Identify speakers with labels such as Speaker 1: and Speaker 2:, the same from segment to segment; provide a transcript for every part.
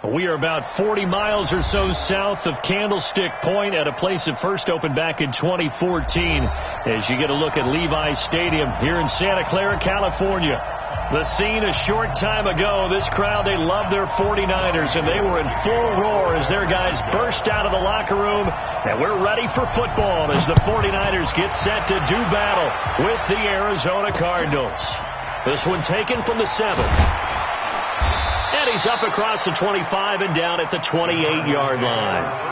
Speaker 1: We are about 40 miles or so south of Candlestick Point at a place that first opened back in 2014 as you get a look at Levi Stadium here in Santa Clara, California. The scene a short time ago, this crowd, they love their 49ers, and they were in full roar as their guys burst out of the locker room, and we're ready for football as the 49ers get set to do battle with the Arizona Cardinals. This one taken from the 7. And he's up across the 25 and down at the 28-yard line.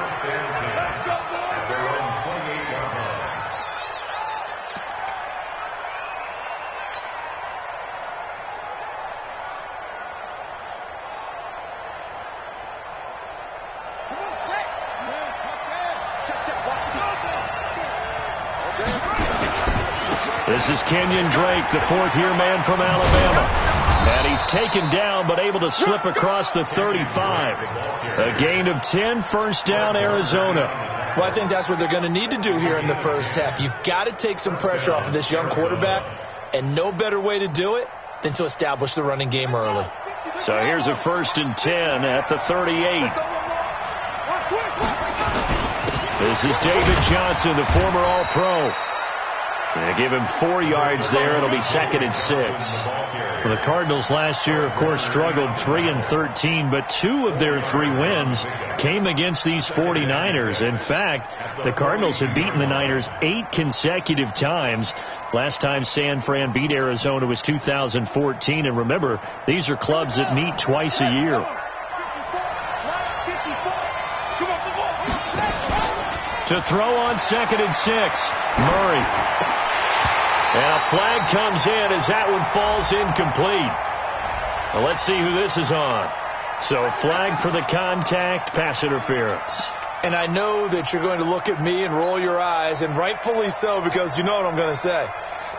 Speaker 1: This is Kenyon Drake, the fourth-year man from Alabama. And he's taken down but able to slip across the 35. A gain of 10, first down, Arizona.
Speaker 2: Well, I think that's what they're going to need to do here in the first half. You've got to take some pressure off of this young quarterback, and no better way to do it than to establish the running game early.
Speaker 1: So here's a 1st and 10 at the 38. This is David Johnson, the former All-Pro. They give him 4 yards there. It'll be 2nd and 6. Well, the Cardinals last year, of course, struggled 3-13, but 2 of their 3 wins came against these 49ers. In fact, the Cardinals have beaten the Niners 8 consecutive times. Last time San Fran beat Arizona was 2014. And remember, these are clubs that meet twice a year. To throw on 2nd and 6, Murray. And a flag comes in as that one falls incomplete. Well, let's see who this is on. So flag for the contact, pass interference.
Speaker 2: And I know that you're going to look at me and roll your eyes, and rightfully so, because you know what I'm going to say.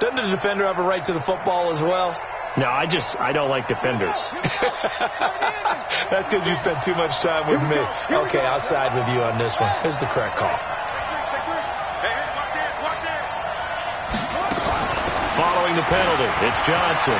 Speaker 2: Doesn't the defender have a right to the football as well?
Speaker 1: No, I don't like defenders.
Speaker 2: That's because you spent too much time with me. Okay, I'll side with you on this one. This is the correct call.
Speaker 1: Following the penalty, it's Johnson.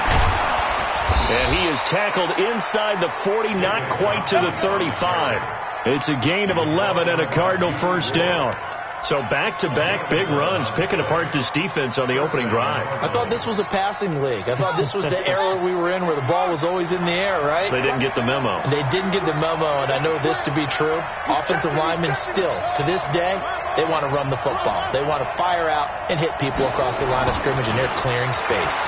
Speaker 1: And he is tackled inside the 40, not quite to the 35. It's a gain of 11 and a Cardinal first down. So back-to-back big runs, picking apart this defense on the opening drive.
Speaker 2: I thought this was a passing league. I thought this was the era we were in where the ball was always in the air, right?
Speaker 1: They didn't get the memo.
Speaker 2: They didn't get the memo, and I know this to be true. Offensive linemen still, to this day, they want to run the football. They want to fire out and hit people across the line of scrimmage, and they're clearing space.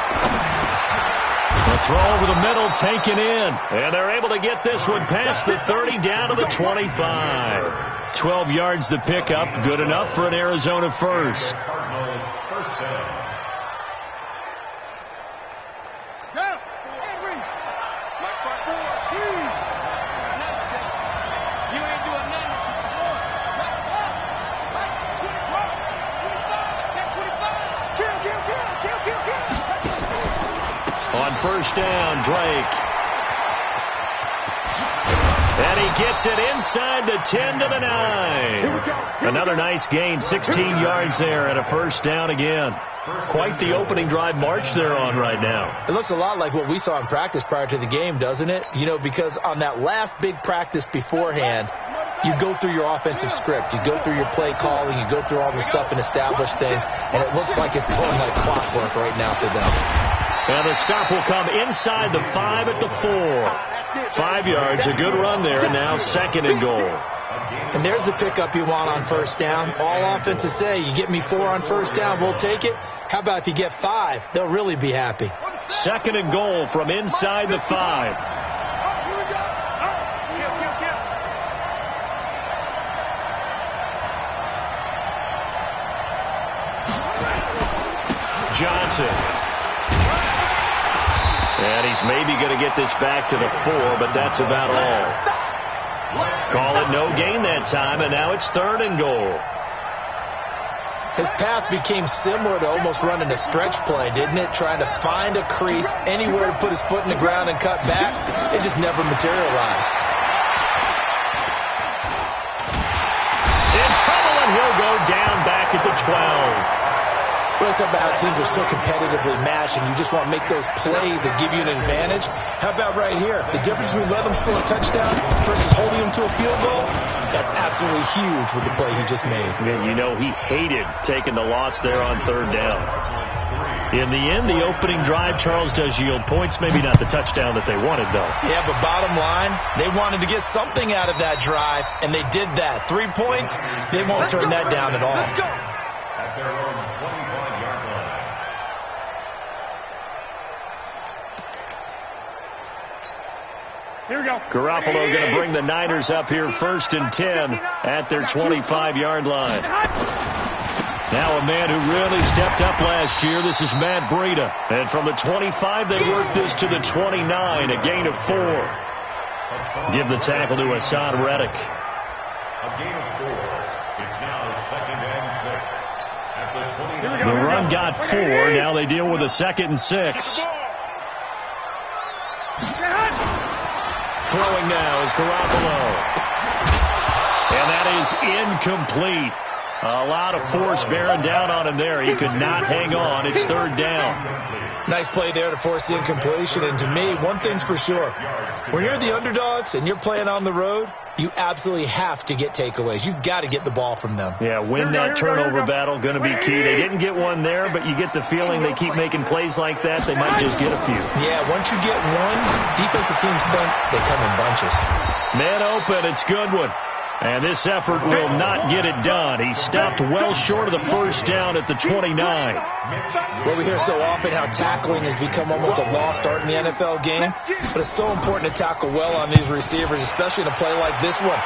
Speaker 1: The throw over the middle taken in. And they're able to get this one past the 30 down to the 25. 12 yards the pickup. Good enough for an Arizona first. On first down, Drake. And he gets it inside the 10 to the 9. Another nice gain, 16 yards there and a first down again. Quite the opening drive march they're on right now.
Speaker 2: It looks a lot like what we saw in practice prior to the game, doesn't it? You know, because on that last big practice beforehand, you go through your offensive script. You go through your play calling. You go through all the stuff and establish things. And it looks like it's going like clockwork right now for them.
Speaker 1: And the stop will come inside the 5 at the 4. 5 yards, a good run there, and now 2nd and goal.
Speaker 2: And there's the pickup you want on first down. All offenses say, you get me 4 on first down, we'll take it. How about if you get 5? They'll really be happy.
Speaker 1: 2nd and goal from inside the 5. Johnson. And he's maybe going to get this back to the 4, but that's about all. Call it no gain that time, and now it's 3rd and goal.
Speaker 2: His path became similar to almost running a stretch play, didn't it? Trying to find a crease, anywhere to put his foot in the ground and cut back. It just never materialized. In trouble, and he'll go down back at the 12. We're talking about how teams are so competitively matched, and you just want to make those plays that give you an advantage. How about right here? The difference between letting them score a touchdown versus holding them to a field goal, that's absolutely huge with the play he just made.
Speaker 1: And you know, he hated taking the loss there on third down. In the end, the opening drive, Charles, does yield points. Maybe not the touchdown that they wanted, though.
Speaker 2: Yeah, but bottom line, they wanted to get something out of that drive, and they did that. 3 points, they won't turn that down at all.
Speaker 3: At their own 25-yard line.
Speaker 4: Here we go.
Speaker 1: Garoppolo going to bring the Niners up here 1st and 10 at their 25-yard line. Now a man who really stepped up last year. This is Matt Breida. And from the 25, they work this to the 29, a gain of 4. Give the tackle to Hassan Reddick.
Speaker 3: A gain of 4. It's now 2nd and 6. At the 29.
Speaker 1: The run got 4. Now they deal with a 2nd and 6. Throwing now is Garoppolo. And that is incomplete. A lot of force bearing down on him there. He could not hang on. It's 3rd down.
Speaker 2: Nice play there to force the incompletion. And to me, one thing's for sure. When you're the underdogs and you're playing on the road, you absolutely have to get takeaways. You've got to get the ball from them.
Speaker 1: Yeah, win that turnover battle. Going to be key. They didn't get one there, but you get the feeling they keep making plays like that. They might just get a few.
Speaker 2: Yeah, once you get one, defensive teams think they come in bunches.
Speaker 1: Man open. It's Goodwin. And this effort will not get it done. He stopped well short of the 1st down at the 29.
Speaker 2: Well, we hear so often how tackling has become almost a lost art in the NFL game. But it's so important to tackle well on these receivers, especially in a play like this one.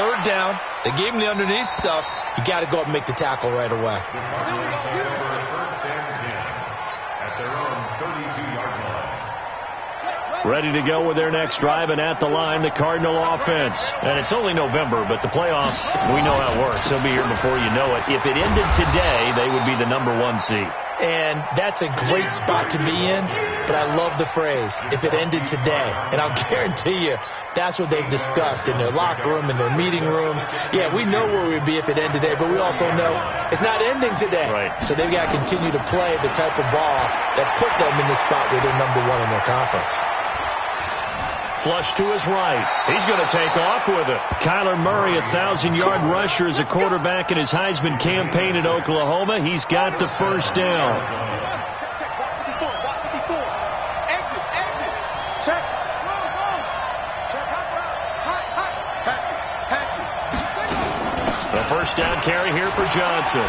Speaker 2: 3rd down, they gave him the underneath stuff. You got to go up and make the tackle right away.
Speaker 3: At their own 32-yard line.
Speaker 1: Ready to go with their next drive, and at the line, the Cardinal offense. And it's only November, but the playoffs, we know how it works. They'll be here before you know it. If it ended today, they would be the #1 seed.
Speaker 2: And that's a great spot to be in, but I love the phrase, if it ended today. And I'll guarantee you, that's what they've discussed in their locker room, in their meeting rooms. Yeah, we know where we'd be if it ended today, but we also know it's not ending today.
Speaker 1: Right.
Speaker 2: So they've got to continue to play the type of ball that put them in the spot where they're #1 in their conference.
Speaker 1: Flush to his right. He's going to take off with it. Kyler Murray, 1,000-yard rusher as a quarterback in his Heisman campaign at Oklahoma. He's got the 1st down. The 1st down carry here for Johnson.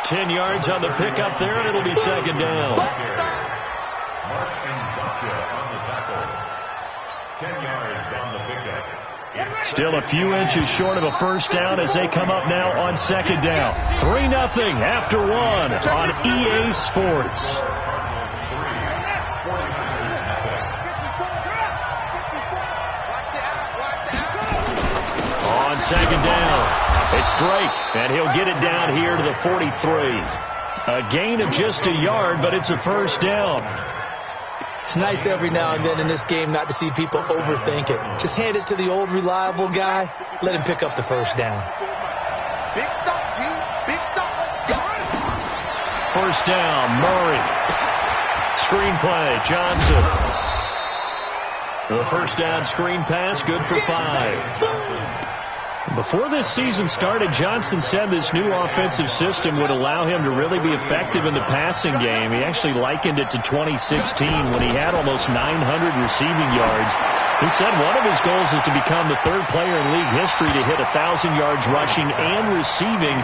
Speaker 1: 10 yards on the pickup there, and it'll be 2nd down.
Speaker 3: On the tackle. 10 yards on the pickup.
Speaker 1: Still a few inches short of a 1st down as they come up now on 2nd down. 3-0 after 1 on EA Sports. On 2nd down, it's Drake, and he'll get it down here to the 43. A gain of just a yard, but it's a 1st down.
Speaker 2: It's nice every now and then in this game not to see people overthink it. Just hand it to the old reliable guy. Let him pick up the 1st down.
Speaker 4: Big stop, G. Big stop. Let's go.
Speaker 1: 1st down, Murray. Screen play, Johnson. The 1st down screen pass, good for 5. Before this season started, Johnson said this new offensive system would allow him to really be effective in the passing game. He actually likened it to 2016 when he had almost 900 receiving yards. He said one of his goals is to become the 3rd player in league history to hit 1,000 yards rushing and receiving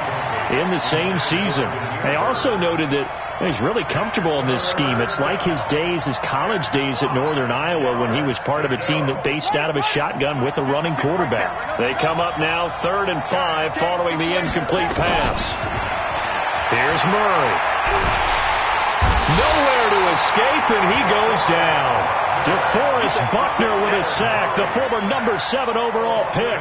Speaker 1: in the same season. They also noted that he's really comfortable in this scheme. It's like his days, his college days at Northern Iowa when he was part of a team that based out of a shotgun with a running quarterback. They come up now 3rd and 5 following the incomplete pass. Here's Murray. Nowhere to escape, and he goes down. DeForest Buckner with a sack, the former #7 overall pick.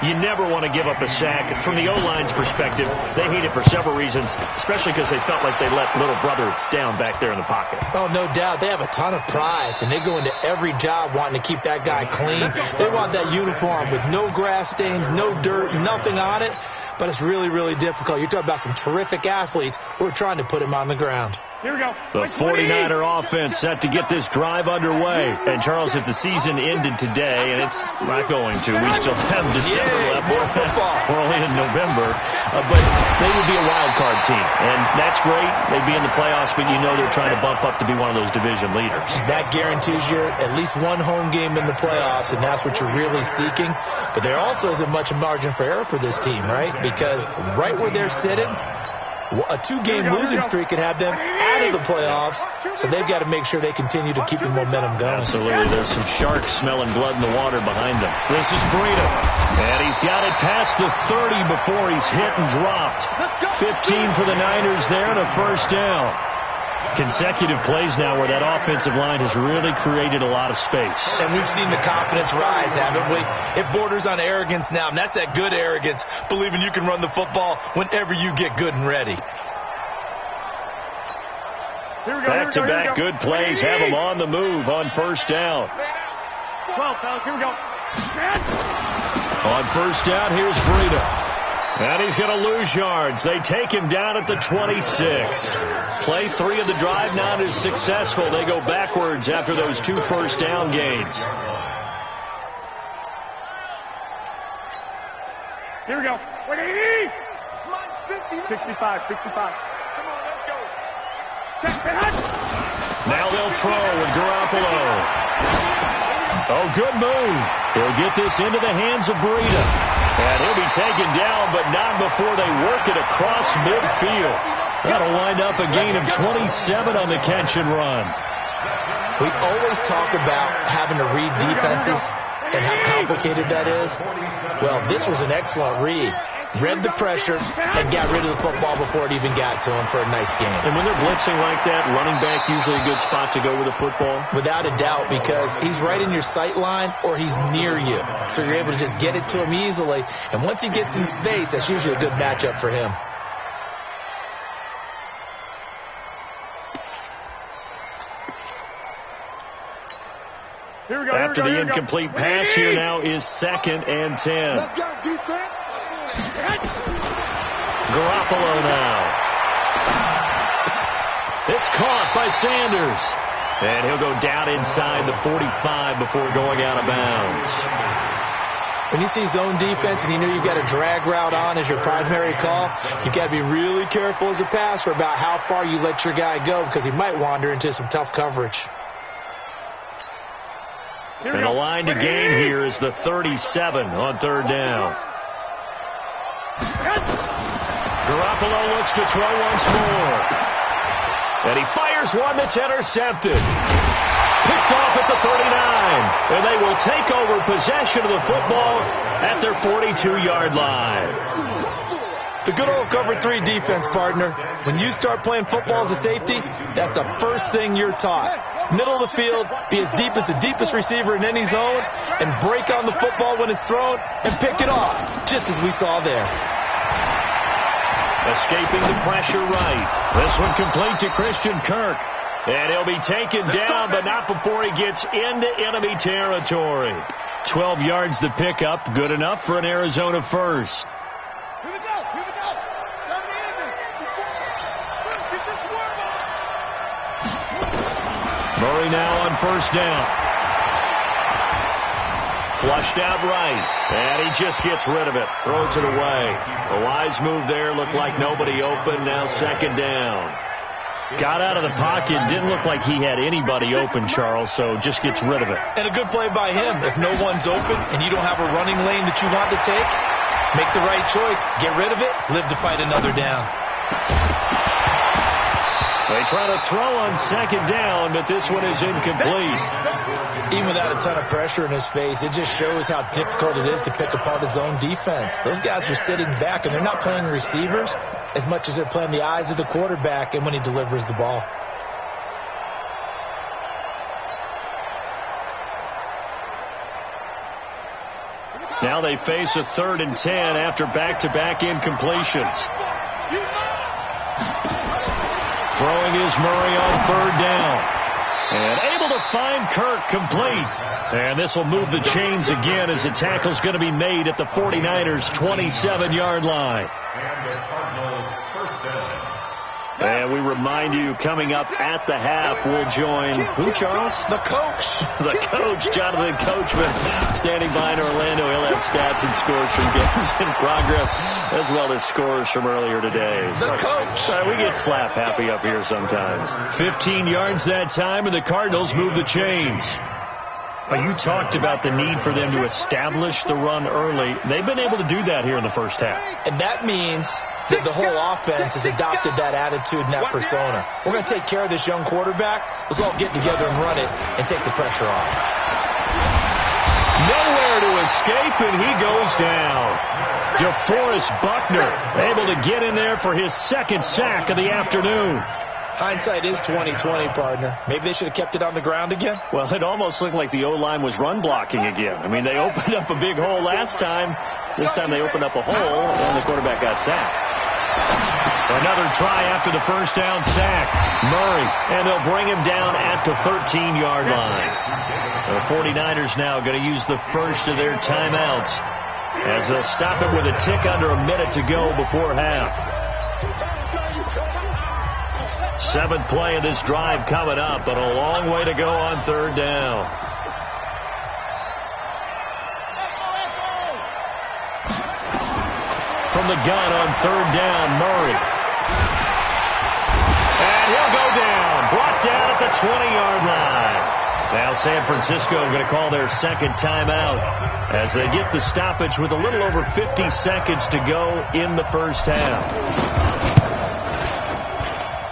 Speaker 1: You never want to give up a sack. From the O-line's perspective, they hate it for several reasons, especially because they felt like they let little brother down back there in the pocket.
Speaker 2: Oh, no doubt. They have a ton of pride, and they go into every job wanting to keep that guy clean. They want that uniform with no grass stains, no dirt, nothing on it. but it's really, really difficult. You're talking about some terrific athletes who are trying to put him on the ground.
Speaker 4: Here we go.
Speaker 1: The 49er offense set to get this drive underway. And, Charles, if the season ended today, and it's not going to, we still have December left.
Speaker 2: More football.
Speaker 1: We're only in November. But they would be a wild card team. And that's great. They'd be in the playoffs, but you know they're trying to bump up to be one of those division leaders.
Speaker 2: That guarantees you at least one home game in the playoffs, and that's what you're really seeking. But there also isn't much margin for error for this team, right? Because right where they're sitting, a 2-game losing streak could have them out of the playoffs, so they've got to make sure they continue to keep the momentum going.
Speaker 1: Absolutely. There's some sharks smelling blood in the water behind them. This is Breida, and he's got it past the 30 before he's hit and dropped. 15 for the Niners there and a first down. Consecutive plays now where that offensive line has really created a lot of space.
Speaker 2: And we've seen the confidence rise, haven't we? It borders on arrogance now, and that's that good arrogance, believing you can run the football whenever you get good and ready.
Speaker 1: Back-to-back good plays have them on the move on first down.
Speaker 4: 12, fellas, here we go.
Speaker 1: On first down, here's Breida. And he's going to lose yards. They take him down at the 26. Play 3 of the drive not as successful. They go backwards after those 2 first down gains.
Speaker 4: Here we go. 65. Come on, let's go. Check that.
Speaker 1: Now they'll throw with Garoppolo. Oh, good move. He'll get this into the hands of Breida. And he'll be taken down, but not before they work it across midfield. That'll wind up a gain of 27 on the catch and run.
Speaker 2: We always talk about having to read defenses and how complicated that is. Well, this was an excellent read. Read the pressure and got rid of the football before it even got to him for a nice game.
Speaker 1: And when they're blitzing like that, running back usually a good spot to go with the football?
Speaker 2: Without a doubt, because he's right in your sight line or he's near you. So you're able to just get it to him easily. And once he gets in space, that's usually a good matchup for him.
Speaker 1: After the incomplete pass, here now is 2nd and 10.
Speaker 4: Let's go, defense.
Speaker 1: Garoppolo now. It's caught by Sanders. And he'll go down inside the 45 before going out of bounds.
Speaker 2: When you see zone defense and you know you've got a drag route on as your primary call, you've got to be really careful as a passer about how far you let your guy go because he might wander into some tough coverage.
Speaker 1: And the line to gain here is the 37 on 3rd down. Garoppolo looks to throw once more. And he fires one that's intercepted. Picked off at the 39. And they will take over possession of the football at their 42-yard line.
Speaker 2: The good old cover 3 defense, partner. When you start playing football as a safety, that's the first thing you're taught. Middle of the field, be as deep as the deepest receiver in any zone, and break on the football when it's thrown and pick it off, just as we saw there.
Speaker 1: Escaping the pressure right. This one complete to Christian Kirk. And he'll be taken down, but not before he gets into enemy territory. 12 yards to pick up, good enough for an Arizona first.
Speaker 4: Here we go.
Speaker 1: Murray now on first down. Flushed out right. And he just gets rid of it. Throws it away. A wise move there. Looked like nobody open. Now 2nd down. Got out of the pocket. Didn't look like he had anybody open, Charles, so just gets rid of it.
Speaker 2: And a good play by him. If no one's open and you don't have a running lane that you want to take, make the right choice. Get rid of it. Live to fight another down.
Speaker 1: They try to throw on 2nd down, but this one is incomplete.
Speaker 2: Even without a ton of pressure in his face, it just shows how difficult it is to pick apart his own defense. Those guys are sitting back, and they're not playing receivers as much as they're playing the eyes of the quarterback and when he delivers the ball.
Speaker 1: Now they face a 3rd and 10 after back-to-back incompletions. Throwing is Murray on 3rd down. And able to find Kirk complete. And this will move the chains again as the tackle's going to be made at the 49ers' 27-yard line.
Speaker 3: And the Cardinals first down.
Speaker 1: And we remind you, coming up at the half, we'll join who, Charles?
Speaker 2: The coach.
Speaker 1: The coach, Jonathan Coachman, standing by in Orlando. He'll have stats and scores from games in progress, as well as scores from earlier today.
Speaker 2: The coach.
Speaker 1: We get slap happy up here sometimes. 15 yards that time, and the Cardinals move the chains. But you talked about the need for them to establish the run early. They've been able to do that here in the first half.
Speaker 2: And that means that the whole offense has adopted that attitude and that persona. We're going to take care of this young quarterback. Let's all get together and run it and take the pressure off.
Speaker 1: Nowhere to escape, and he goes down. DeForest Buckner able to get in there for his second sack of the afternoon.
Speaker 2: Hindsight is 20/20, partner. Maybe they should have kept it on the ground again.
Speaker 1: Well, it almost looked like the O-line was run blocking again. I mean, they opened up a big hole last time. This time they opened up a hole, and the quarterback got sacked. Another try after the first down sack. Murray, and they'll bring him down at the 13-yard line. The 49ers now going to use the first of their timeouts as they'll stop it with a tick under a minute to go before half. 7th play of this drive coming up, but a long way to go on third down. From the gun on third down, Murray. And he'll go down. Brought down at the 20-yard line. Now San Francisco going to call their second timeout as they get the stoppage with a little over 50 seconds to go in the first half.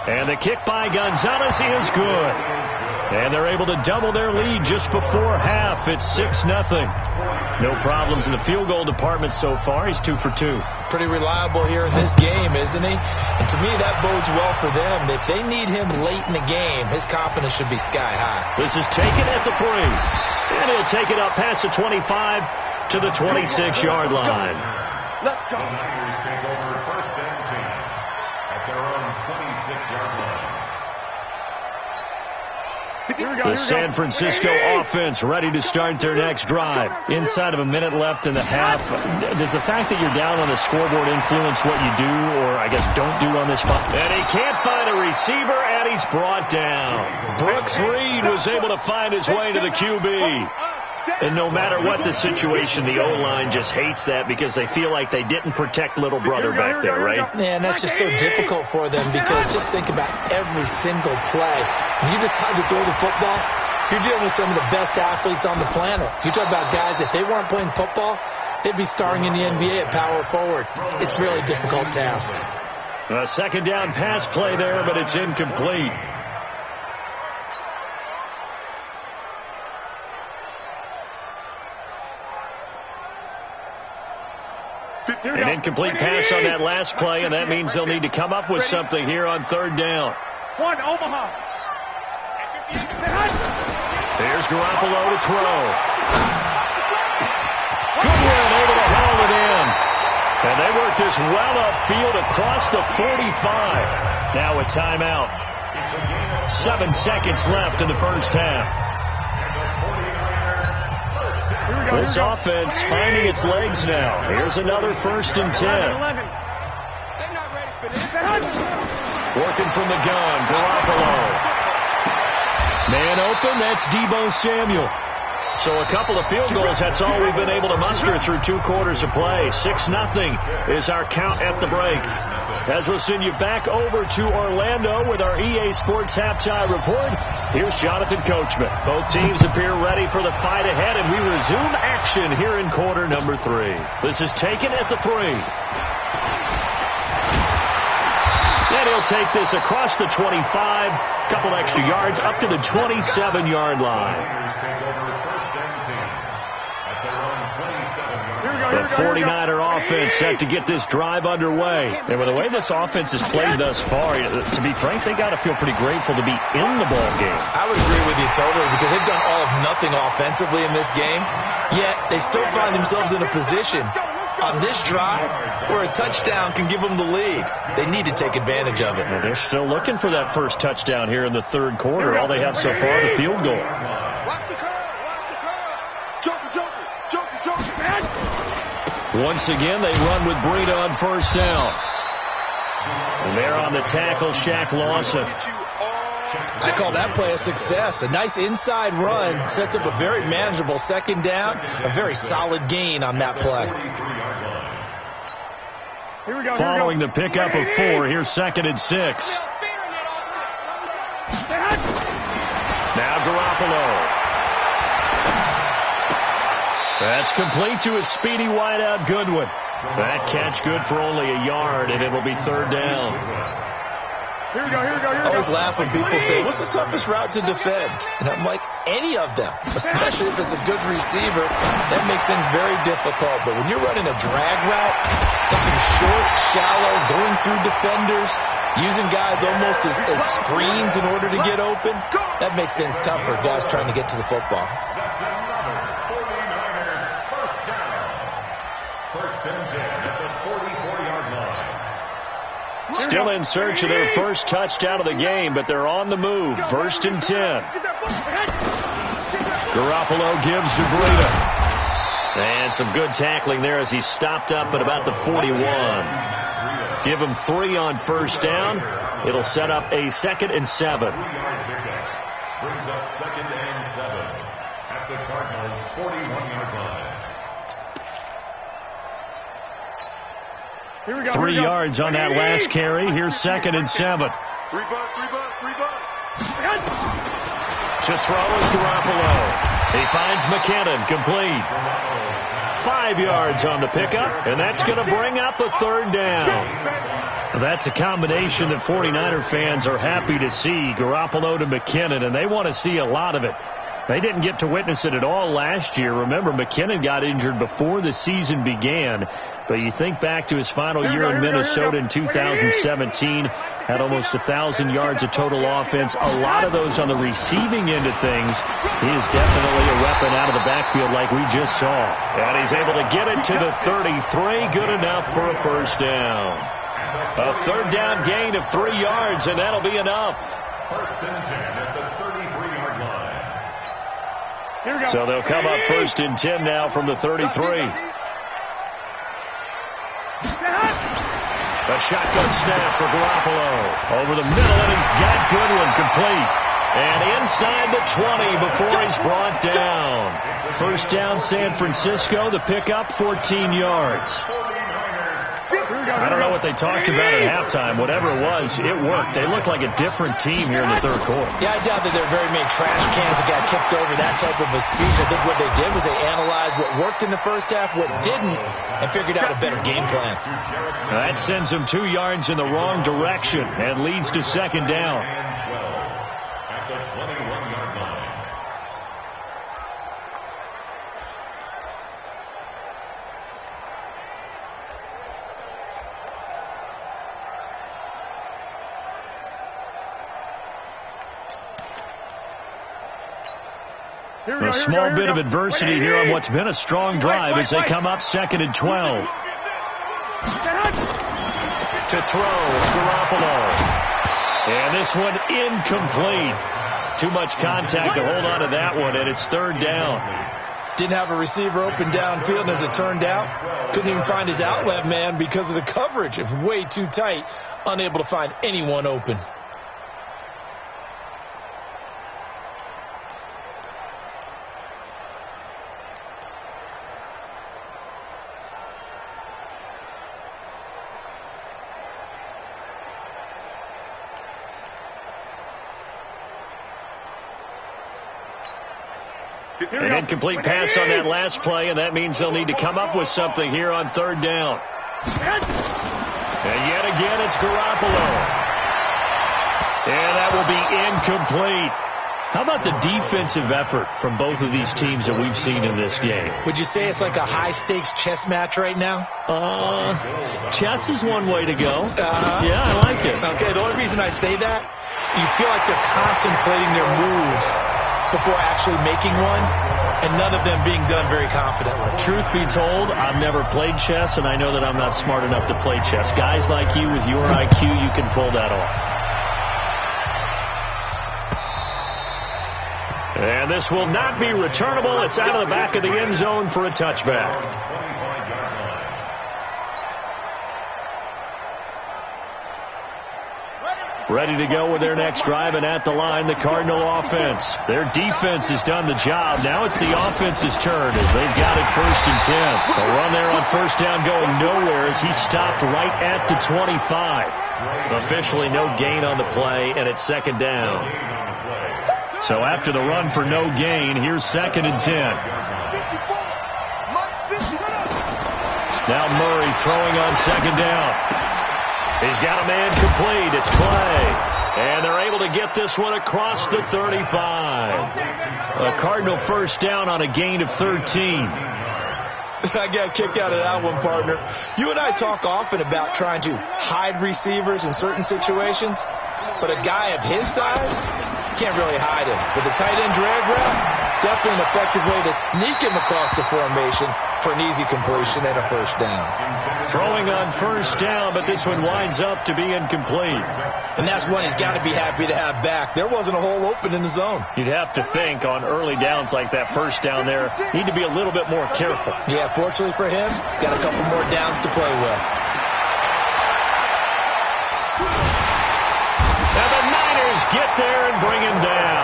Speaker 1: And the kick by Gonzalez is good. And they're able to double their lead just before half. It's 6-0. No problems in the field goal department so far. He's 2 for 2.
Speaker 2: Pretty reliable here in this game, isn't he? And to me, that bodes well for them. If they need him late in the game, his confidence should be sky high.
Speaker 1: This is taken at the 3. And he'll take it up past the 25 to the 26-yard line.
Speaker 3: Let's go. The Niners take over first and 10 at their own 26-yard line.
Speaker 1: The San Francisco offense ready to start their next drive. Inside of a minute left in the half. Does the fact that you're down on the scoreboard influence what you do, or I guess don't do on this spot? And he can't find a receiver, and he's brought down. Brooks Reed was able to find his way to the QB. And no matter what the situation, the O-line just hates that because they feel like they didn't protect little brother back there, right?
Speaker 2: Yeah, and that's just so difficult for them because just think about every single play. When you decide to throw the football, you're dealing with some of the best athletes on the planet. You talk about guys, if they weren't playing football, they'd be starring in the NBA at power forward. It's a really difficult task.
Speaker 1: A second down pass play there, but it's incomplete. An incomplete pass on that last play, and that means they'll need to come up with something here on third down.
Speaker 4: One, Omaha.
Speaker 1: There's Garoppolo to throw. Goodwin able to haul it in. And they work this well upfield across the 45. Now a timeout. 7 seconds left in the first half. This offense finding its legs now. Here's another 1st and 10. Working from the gun, Garoppolo. Man open, that's Deebo Samuel. So a couple of field goals, that's all we've been able to muster through 2 quarters of play. 6-0 is our count at the break. As we'll send you back over to Orlando with our EA Sports Halftime Report, here's Jonathan Coachman. Both teams appear ready for the fight ahead, and we resume action here in quarter number 3. This is taken at the 3. And he'll take this across the 25, couple extra yards, up to the 27-yard line. The 49er offense set to get this drive underway. And with the way this offense has played thus far, to be frank, they got to feel pretty grateful to be in the ball game.
Speaker 2: I would agree with you totally because they've done all of nothing offensively in this game, yet they still find themselves in a position on this drive where a touchdown can give them the lead. They need to take advantage of it.
Speaker 1: Well, they're still looking for that first touchdown here in the third quarter. All they have so far, the field goal.
Speaker 4: Watch the curve. Watch the curve. Joker, man.
Speaker 1: Once again, they run with Breida on first down. And they're on the tackle, Shaq Lawson.
Speaker 2: I call that play a success. A nice inside run sets up a very manageable second down. A very solid gain on that play.
Speaker 4: Here we go.
Speaker 1: Following the pickup of 4, here's 2nd and 6. Now Garoppolo. That's complete to a speedy wideout Goodwin. That catch good for only a yard, and it'll be 3rd down.
Speaker 4: Here we go.
Speaker 2: I always laugh when people say, what's the toughest route to defend? And I'm like, any of them, especially if it's a good receiver. That makes things very difficult. But when you're running a drag route, something short, shallow, going through defenders, using guys almost as screens in order to get open, that makes things tough for guys trying to get to the football.
Speaker 3: That's another 49er first down. First and 10 at the 44-yard line.
Speaker 1: Still in search of their first touchdown of the game, but they're on the move. 1st and 10. Garoppolo gives to Breida. And some good tackling there as he stopped up at about the 41. Give him 3 on first down. It'll set up a 2nd and 7.
Speaker 3: Brings up 2nd and 7 at the Cardinals' 41-yard line.
Speaker 4: Here we go.
Speaker 1: 3 yards on that last carry. Here's 2nd and 7.
Speaker 4: 3 butt.
Speaker 1: To throw is Garoppolo. He finds McKinnon, complete. 5 yards on the pickup, and that's going to bring up a 3rd down. That's a combination that 49er fans are happy to see, Garoppolo to McKinnon, and they want to see a lot of it. They didn't get to witness it at all last year. Remember, McKinnon got injured before the season began. But you think back to his final year in Minnesota in 2017, had almost 1,000 yards of total offense. A lot of those on the receiving end of things. He is definitely a weapon out of the backfield like we just saw. And he's able to get it to the 33. Good enough for a first down. A 3rd down gain of 3 yards, and that'll be enough.
Speaker 3: 1st and 10 at the 33-yard line.
Speaker 4: Here we go.
Speaker 1: So they'll come up 1st and 10 now from the 33. A shotgun snap for Garoppolo. Over the middle, and he's got Goodwin complete. And inside the 20 before he's brought down. First down, San Francisco. The pickup, 14 yards. I don't know what they talked about at halftime. Whatever it was, it worked. They look like a different team here in the 3rd quarter.
Speaker 2: Yeah, I doubt that there are very many trash cans that got kicked over, that type of a speech. I think what they did was they analyzed what worked in the first half, what didn't, and figured out a better game plan.
Speaker 1: That sends them 2 yards in the wrong direction and leads to 2nd down.
Speaker 3: At the 21-yard line.
Speaker 1: A small bit of adversity here on what's been a strong drive as they come up 2nd and 12. To throw, it's Garoppolo. And this one incomplete. Too much contact to hold on to that one, and it's 3rd down.
Speaker 2: Didn't have a receiver open downfield, and as it turned out, couldn't even find his outlet man because of the coverage. It was way too tight, unable to find anyone open.
Speaker 1: An incomplete pass on that last play, and that means they'll need to come up with something here on 3rd down. And yet again, it's Garoppolo. And that will be incomplete. How about the defensive effort from both of these teams that we've seen in this game?
Speaker 2: Would you say it's like a high-stakes chess match right now?
Speaker 1: Chess is one way to go. Yeah, I like it.
Speaker 2: Okay, the only reason I say that, you feel like they're contemplating their moves before actually making one, and none of them being done very confidently.
Speaker 1: Truth be told, I've never played chess, and I know that I'm not smart enough to play chess. Guys like you with your IQ, you can pull that off. And this will not be returnable. It's out of the back of the end zone for a touchback. Ready to go with their next drive, and at the line, the Cardinal offense. Their defense has done the job. Now it's the offense's turn as they've got it 1st and 10. A run there on 1st down going nowhere as he stopped right at the 25. Officially no gain on the play, and it's 2nd down. So after the run for no gain, here's 2nd and 10. Now Murray throwing on 2nd down. He's got a man complete. It's Clay. And they're able to get this one across the 35. A Cardinal 1st down on a gain of 13.
Speaker 2: I got a kick out of that one, partner. You and I talk often about trying to hide receivers in certain situations, but a guy of his size, you can't really hide him. With the tight end drag route, definitely an effective way to sneak him across the formation for an easy completion and a 1st down.
Speaker 1: Throwing on 1st down, but this one winds up to be incomplete.
Speaker 2: And that's one he's got to be happy to have back. There wasn't a hole open in the zone.
Speaker 1: You'd have to think on early downs like that 1st down there, need to be a little bit more careful.
Speaker 2: Yeah, fortunately for him, got a couple more downs to play with.
Speaker 1: Now the Niners get there and bring him down.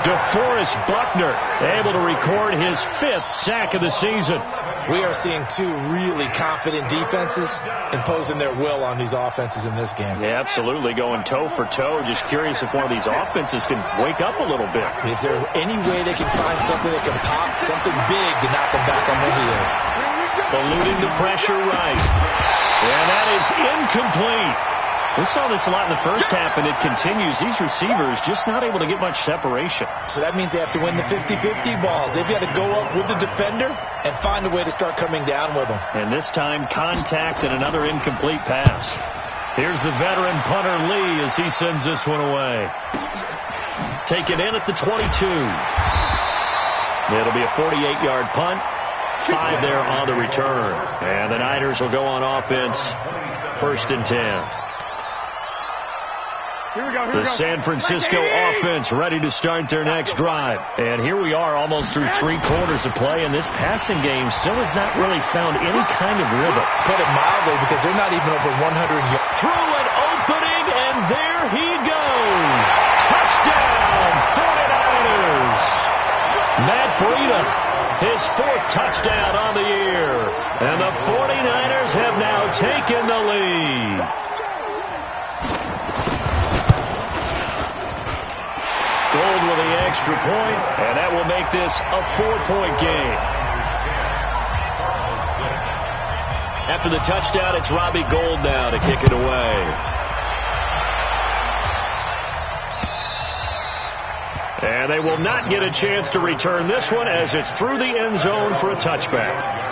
Speaker 1: DeForest Buckner able to record his 5th sack of the season.
Speaker 2: We are seeing two really confident defenses imposing their will on these offenses in this game.
Speaker 1: Yeah, absolutely, going toe for toe. Just curious if one of these offenses can wake up a little bit.
Speaker 2: Is there any way they can find something that can pop, something big to knock them back on their heels?
Speaker 1: Eluding the pressure right. And that is incomplete. We saw this a lot in the 1st half, and it continues. These receivers just not able to get much separation.
Speaker 2: So that means they have to win the 50-50 balls. They've got to go up with the defender and find a way to start coming down with them.
Speaker 1: And this time, contact and another incomplete pass. Here's the veteran punter Lee as he sends this one away. Take it in at the 22. It'll be a 48-yard punt. 5 there on the return. And the Niners will go on offense. 1st and 10. The San Francisco offense ready to start their next drive. And here we are almost through 3 quarters of play, and this passing game still has not really found any kind of rhythm.
Speaker 2: Put it mildly, because they're not even over 100 yards.
Speaker 1: Through an opening, and there he goes. Touchdown, 49ers. Matt Breida, his 4th touchdown on the year. And the 49ers have now taken the lead. Gold with the extra point, and that will make this a 4-point game. After the touchdown, it's Robbie Gould now to kick it away. And they will not get a chance to return this one as it's through the end zone for a touchback.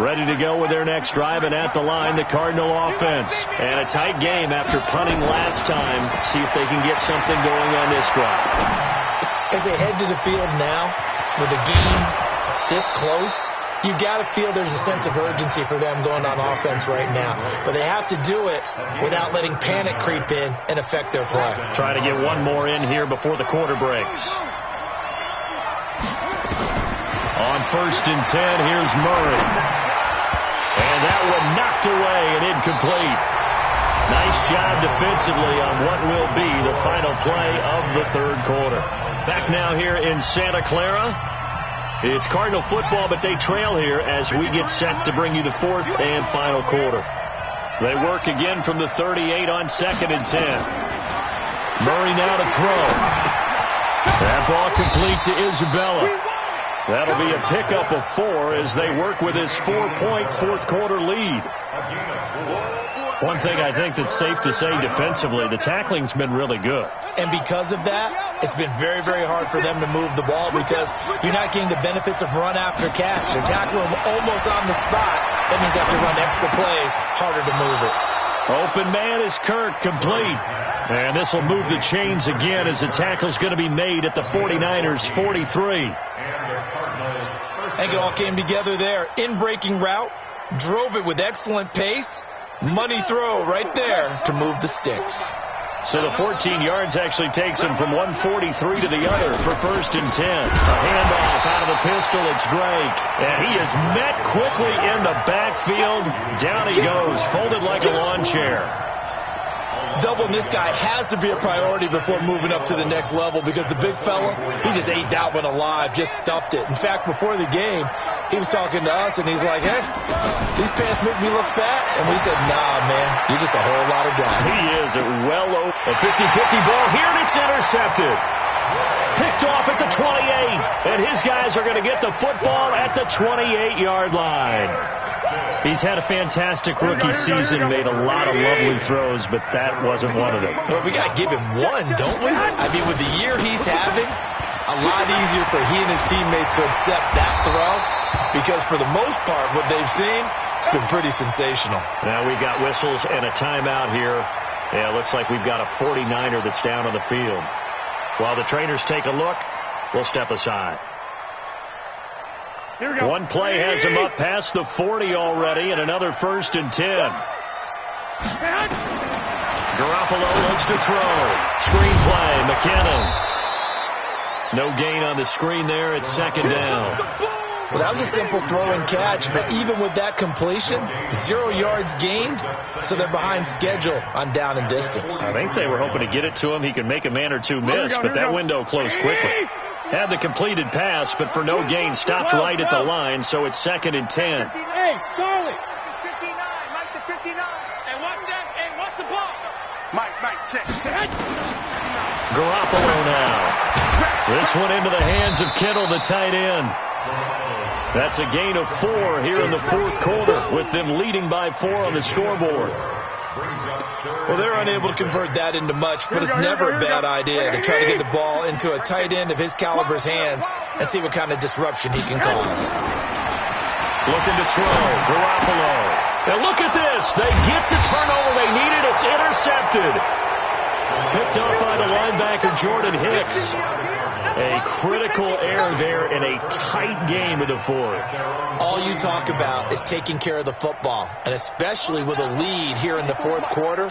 Speaker 1: Ready to go with their next drive, and at the line, the Cardinal offense. And a tight game after punting last time. See if they can get something going on this drive.
Speaker 2: As they head to the field now, with a game this close, you got to feel there's a sense of urgency for them going on offense right now. But they have to do it without letting panic creep in and affect their play.
Speaker 1: Try to get one more in here before the quarter breaks. On 1st and 10, here's Murray. And that one knocked away and incomplete. Nice job defensively on what will be the final play of the 3rd quarter. Back now here in Santa Clara. It's Cardinal football, but they trail here as we get set to bring you the 4th and final quarter. They work again from the 38 on 2nd and 10. Murray now to throw. That ball complete to Isabella. That'll be a pickup of 4 as they work with his 4-point 4th quarter lead. One thing I think that's safe to say defensively, the tackling's been really good.
Speaker 2: And because of that, it's been very, very hard for them to move the ball because you're not getting the benefits of run after catch. They're tackling them almost on the spot. That means they have to run extra plays, harder to move it.
Speaker 1: Open man is Kirk, complete. And this will move the chains again as the tackle's going to be made at the 49ers 43.
Speaker 2: I think it all came together there. In-breaking route, drove it with excellent pace. Money throw right there to move the sticks.
Speaker 1: So the 14 yards actually takes him from 143 to the other for 1st and 10. A handoff out of the pistol. It's Drake. And he is met quickly in the backfield. Down he goes, folded like a lawn chair.
Speaker 2: Doubling this guy has to be a priority before moving up to the next level because the big fella, he just ate that one alive, just stuffed it. In fact, before the game, he was talking to us, and he's like, hey, these pants make me look fat. And we said, nah, man, you're just a whole lot of guy.
Speaker 1: He is well over a 50-50 ball here, and it's intercepted. Picked off at the 28, and his guys are going to get the football at the 28-yard line. He's had a fantastic rookie season, made a lot of lovely throws, but that wasn't one of them.
Speaker 2: Well, we got to give him one, don't we? I mean, with the year he's having, a lot easier for he and his teammates to accept that throw because for the most part, what they've seen, it's been pretty sensational.
Speaker 1: Now we've got whistles and a timeout here. Yeah, it looks like we've got a 49er that's down on the field. While the trainers take a look, we'll step aside. One play has him up past the 40 already, and another 1st and 10. Garoppolo looks to throw. Screen play, McKinnon. No gain on the screen there. It's 2nd down.
Speaker 2: Well, that was a simple throw and catch, but even with that completion, 0 yards gained, so they're behind schedule on down and distance.
Speaker 1: I think they were hoping to get it to him. He could make a man or two miss, but that window closed quickly. Had the completed pass, but for no gain, stopped right at the line, so it's 2nd and 10.
Speaker 4: Hey, Charlie. 59. Mike to 59. Hey, watch that. Hey, watch the ball. Mike, check.
Speaker 1: Garoppolo now. This one into the hands of Kittle, the tight end. That's a gain of 4 here in the 4th quarter, with them leading by 4 on the scoreboard.
Speaker 2: Well, they're unable to convert that into much, but it's never a bad idea to try to get the ball into a tight end of his caliber's hands and see what kind of disruption he can cause.
Speaker 1: Looking to throw, Garoppolo. Now look at this. They get the turnover they needed. It's intercepted. Picked up by the linebacker, Jordan Hicks. A critical error there in a tight game in the 4th.
Speaker 2: All you talk about is taking care of the football, and especially with a lead here in the 4th quarter,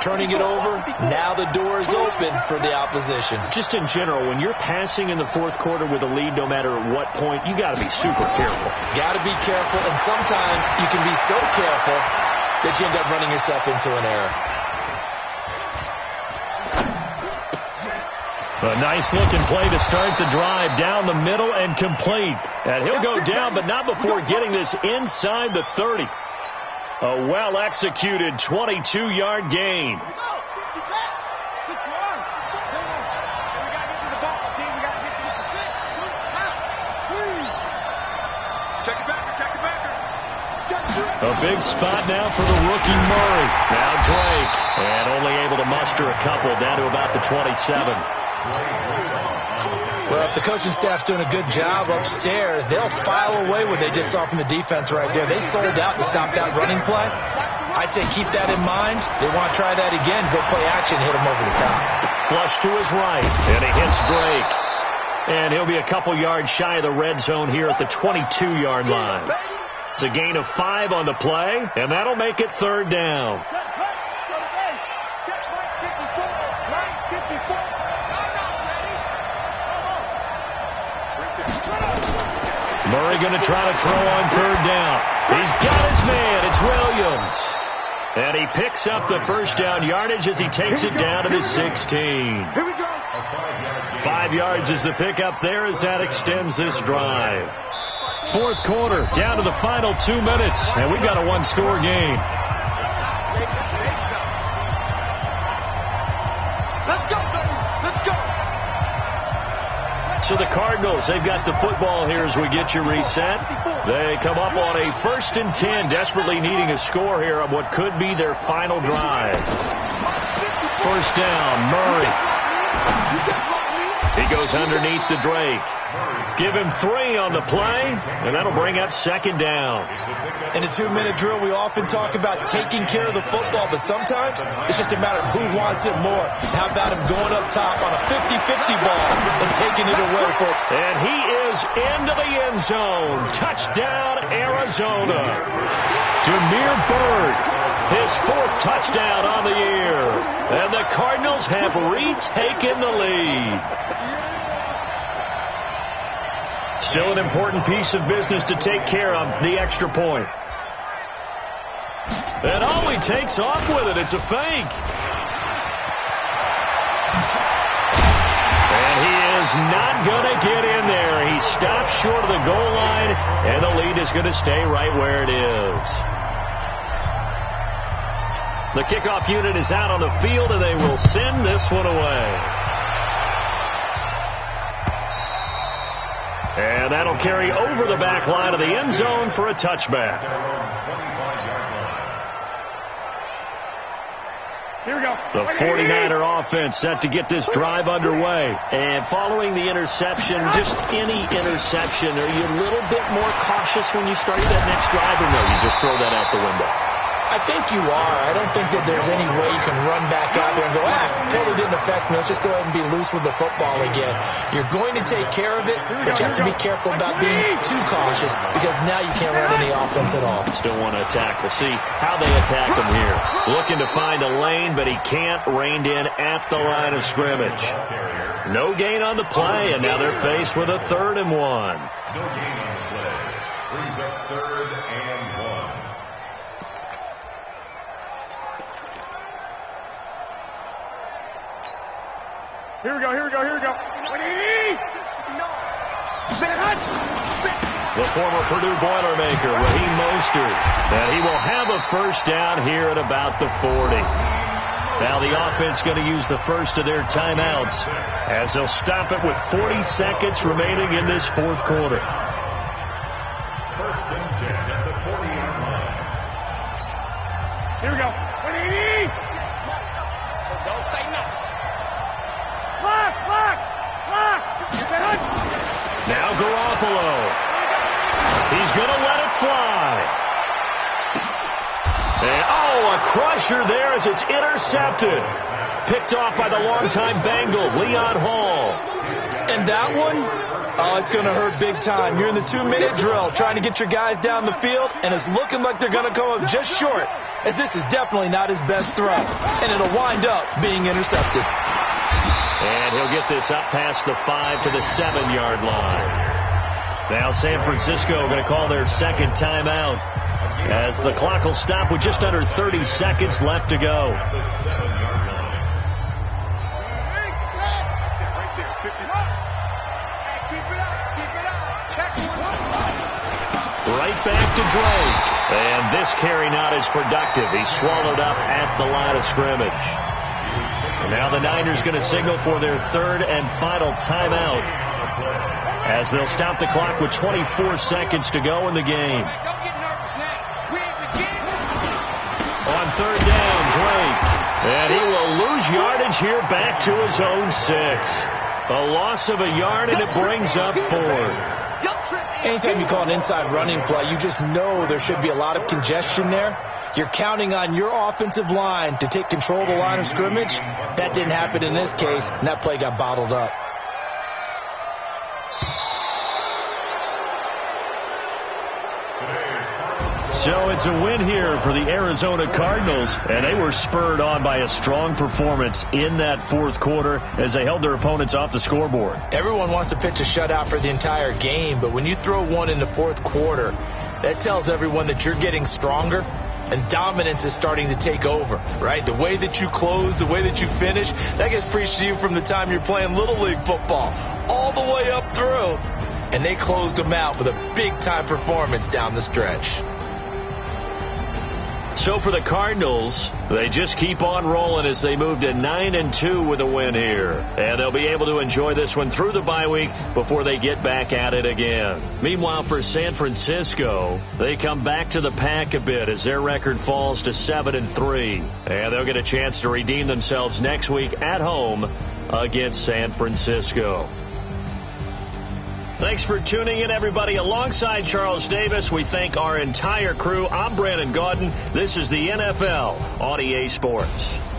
Speaker 2: turning it over, now the door is open for the opposition.
Speaker 1: Just in general, when you're passing in the 4th quarter with a lead, no matter what point, you got to be super careful.
Speaker 2: Got to be careful, and sometimes you can be so careful that you end up running yourself into an error.
Speaker 1: A nice-looking play to start the drive down the middle and complete. And he'll go down, but not before getting this inside the 30. A well-executed 22-yard gain. A big spot now for the rookie Murray. Now Drake. And only able to muster a couple down to about the 27.
Speaker 2: Well, if the coaching staff's doing a good job upstairs, they'll file away what they just saw from the defense right there. They sold out to stop that running play. I'd say keep that in mind. They want to try that again. Go play action, hit him over the top.
Speaker 1: Flush to his right, and he hits Drake. And he'll be a couple yards shy of the red zone here at the 22-yard line. It's a gain of 5 on the play, and that'll make it 3rd down. Murray going to try to throw on 3rd down. He's got his man. It's Williams. And he picks up the 1st down yardage as he takes it down to the 16.
Speaker 4: Here we go.
Speaker 1: 5 yards is the pickup there as that extends this drive. 4th quarter, down to the final 2 minutes, and we've got a 1-score game.
Speaker 4: Let's go, baby. Let's go.
Speaker 1: So the Cardinals Cardinals. They've got the football here as we get you reset. They come up on a 1st and 10, desperately needing a score here on what could be their final drive. 1st down, Murray. He goes underneath to Drake. Give him 3 on the play, and that'll bring up 2nd down.
Speaker 2: In a 2-minute drill, we often talk about taking care of the football, but sometimes it's just a matter of who wants it more. How about him going up top on a 50-50 ball and taking it away from him?
Speaker 1: And he is into the end zone. Touchdown, Arizona. Demir Bird, his 4th touchdown on the year. And the Cardinals have retaken the lead. Still an important piece of business to take care of, the extra point. And he takes off with it. It's a fake. And he is not going to get in there. He stops short of the goal line, and the lead is going to stay right where it is. The kickoff unit is out on the field, and they will send this one away. And that'll carry over the back line of the end zone for a touchback.
Speaker 4: Here we go.
Speaker 1: The 49er offense set to get this drive underway. And following the interception, just any interception, are you a little bit more cautious when you start that next drive, or no, you just throw that out the window?
Speaker 2: I think you are. I don't think that there's any way you can run back out there and go, totally didn't affect me. Let's just go ahead and be loose with the football again. You're going to take care of it, but you have to be careful about being too cautious because now you can't run any offense at all.
Speaker 1: Still want to attack. We'll see how they attack him here. Looking to find a lane, but he can't. Reined in at the line of scrimmage. No gain on the play, and now they're faced with a 3rd and 1.
Speaker 3: No gain on the play. Brings up 3rd and 1.
Speaker 4: Here we go.
Speaker 1: The former Purdue Boilermaker, Raheem Mostert. And he will have a 1st down here at about the 40. Now the offense going to use the first of their timeouts as they'll stop it with 40 seconds remaining in this 4th quarter.
Speaker 3: 1st and 10 at the 40-yard line.
Speaker 4: Here we go. Don't say nothing. Lock.
Speaker 1: Now Garoppolo. He's going to let it fly. And, a crusher there as it's intercepted. Picked off by the longtime Bengal, Leon Hall.
Speaker 2: And that one, it's going to hurt big time. You're in the 2-minute drill trying to get your guys down the field, and it's looking like they're going to come up just short, as this is definitely not his best throw. And it'll wind up being intercepted.
Speaker 1: And he'll get this up past the 5 to the 7-yard line. Now San Francisco going to call their 2nd timeout as the clock will stop with just under 30 seconds left to go. Right back to Drake. And this carry not as productive. He's swallowed up at the line of scrimmage. And now the Niners going to signal for their 3rd and final timeout as they'll stop the clock with 24 seconds to go in the game. On 3rd down, Drake. And he will lose yardage here back to his own 6. A loss of a yard, and it brings up 4th.
Speaker 2: Anytime you call an inside running play, you just know there should be a lot of congestion there. You're counting on your offensive line to take control of the line of scrimmage. That didn't happen in this case, and that play got bottled up.
Speaker 1: So it's a win here for the Arizona Cardinals, and they were spurred on by a strong performance in that 4th quarter as they held their opponents off the scoreboard.
Speaker 2: Everyone wants to pitch a shutout for the entire game, but when you throw one in the 4th quarter, that tells everyone that you're getting stronger and dominance is starting to take over, right? The way that you close, the way that you finish, that gets preached to you from the time you're playing Little League football all the way up through. And they closed them out with a big-time performance down the stretch.
Speaker 1: So for the Cardinals, they just keep on rolling as they move to 9-2 with a win here. And they'll be able to enjoy this one through the bye week before they get back at it again. Meanwhile, for San Francisco, they come back to the pack a bit as their record falls to 7-3. And they'll get a chance to redeem themselves next week at home against San Francisco. Thanks for tuning in, everybody. Alongside Charles Davis, we thank our entire crew. I'm Brandon Gotw. This is the NFL on EA Sports.